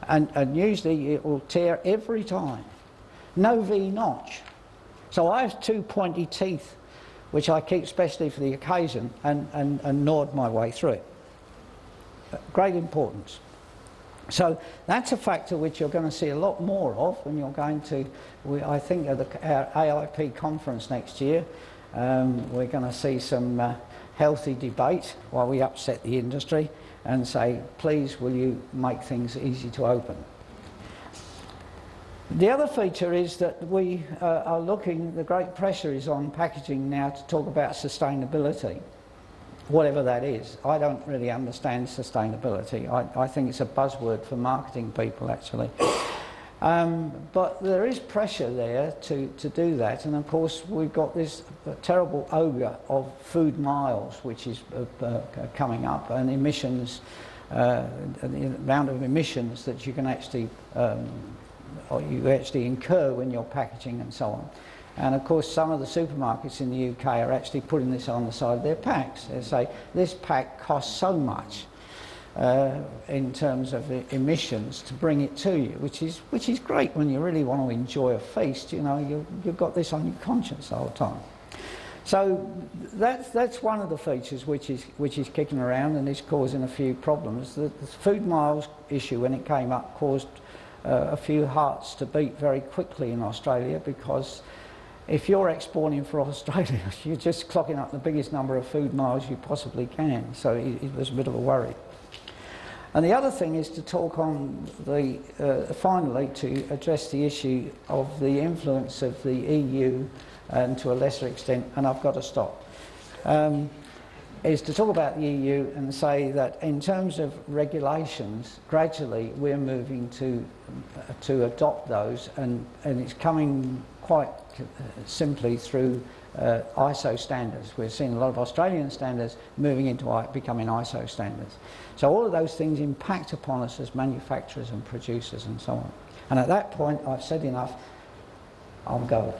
and usually it will tear every time. No V-notch. So I have 2 pointy teeth, which I keep specially for the occasion, and gnawed my way through it. Great importance. So that's a factor which you're going to see a lot more of when you're going to, I think, at our AIP conference next year. We're going to see some healthy debate while we upset the industry and say, please, will you make things easy to open? The other feature is that we are looking, the great pressure is on packaging now to talk about sustainability, whatever that is. I don't really understand sustainability. I think it's a buzzword for marketing people, actually. But there is pressure there to do that, and of course we've got this terrible ogre of food miles which is coming up, and emissions, the amount of emissions that you can actually incur when you're packaging and so on. And of course some of the supermarkets in the UK are actually putting this on the side of their packs. They say this pack costs so much in terms of the emissions to bring it to you, which is great when you really want to enjoy a feast. You know, you've got this on your conscience the whole time. So that's one of the features which is kicking around and is causing a few problems. The food miles issue, when it came up, caused a few hearts to beat very quickly in Australia, because if you're exporting for Australia, you're just clocking up the biggest number of food miles you possibly can. So it was a bit of a worry. And the other thing is to talk on the, finally, to address the issue of the influence of the EU, and to a lesser extent, and I've got to stop, is to talk about the EU and say that in terms of regulations, gradually we're moving to adopt those, and it's coming quite simply through ISO standards. We're seeing a lot of Australian standards moving into becoming ISO standards. So all of those things impact upon us as manufacturers and producers and so on. And at that point, I've said enough, I'll go.